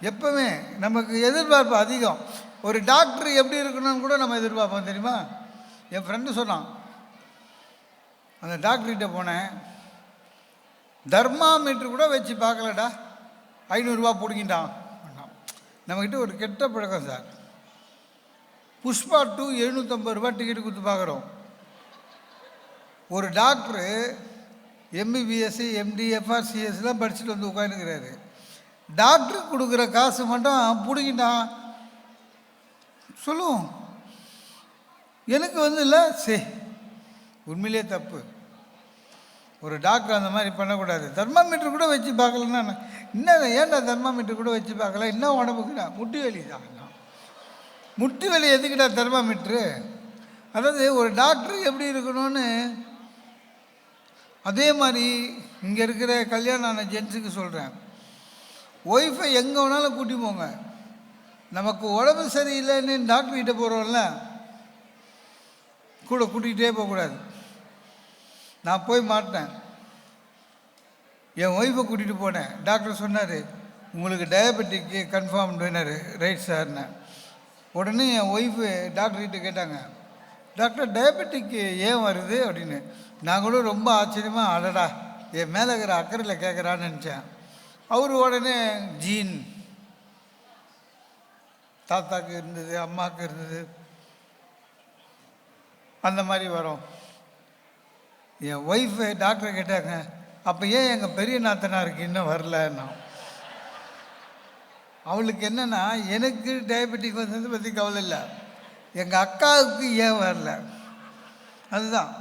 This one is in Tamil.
எப்பவுமே நமக்கு எதிர்பார்ப்பு அதிகம். ஒரு டாக்டர் எப்படி இருக்கணும்னு கூட நம்ம எதிர்பார்ப்போம் தெரியுமா? என் ஃப்ரெண்டு சொன்னான், அந்த டாக்டர்கிட்ட போனேன், தர்மாமீட்டர் கூட வச்சு பார்க்கலடா, 500 பிடிக்கிட்டான். நம்மக்கிட்ட ஒரு கெட்ட பழக்கம் சார். புஷ்பா 2 750 டிக்கெட் கொடுத்து பார்க்குறோம். ஒரு டாக்டரு எம்பிபிஎஸ் எம்டி எஃப்ஆர்சிஎஸ்லாம் படிச்சுட்டு வந்து உட்காந்துக்கிறாரு. டாக்டருக்கு கொடுக்குற காசு மட்டும் பிடிக்கிட்டான். சொல்லுவோம், எனக்கு இல்லை சே, உண்மையிலே தப்பு. ஒரு டாக்டர் அந்த மாதிரி பண்ணக்கூடாது. தர்மாமீட்டர் கூட வச்சு பார்க்கலன்னா இன்னும் ஏன்டா தர்மாமீட்டர் கூட வச்சு பார்க்கல? இன்னும் உடம்புக்குடா முட்டி வலி தான். முட்டி வலி எதுக்குடா தர்மாமீட்ரு? அதாவது ஒரு டாக்டர் எப்படி இருக்கணும்னு அதே மாதிரி இங்கே இருக்கிற கல்யாணம் ஆன ஜென்ஸுக்கு சொல்கிறேன், ஒய்ஃபை எங்கே வேணாலும் கூட்டி போங்க. நமக்கு உடம்பு சரியில்லைன்னு டாக்டர்கிட்ட போகிறோம்ல, கூட கூட்டிகிட்டே போகக்கூடாது. நான் போய் மாட்டேன், என் ஒய்ஃபை கூட்டிகிட்டு போனேன். டாக்டர் சொன்னார், உங்களுக்கு டயபெட்டிக்கு கன்ஃபார்ம்டுனாரு. ரைட் சார்னு. உடனே என் ஒய்ஃபு டாக்டர்கிட்ட கேட்டாங்க, டாக்டர் டயபெட்டிக்கு ஏன் வருது அப்படின்னு. நான் கூட ரொம்ப ஆச்சரியமாக, அடடா என் மேலே இருக்கிற அக்கறையில் கேட்குறான்னு நினச்சேன். அவர் உடனே ஜீன், தாத்தாக்கு இருந்தது, அம்மாவுக்கு இருந்தது, அந்த மாதிரி வரும். என் ஒய்ஃபு டாக்டரை கேட்டாங்க, அப்போ ஏன் எங்கள் பெரிய நாத்தனாருக்கு இன்னும் வரலன்னா. அவளுக்கு என்னென்னா, எனக்கு டயபெட்டிக் வந்தது பற்றி கவலை இல்லை, எங்கள் அக்காவுக்கு ஏன் வரல, அதுதான்.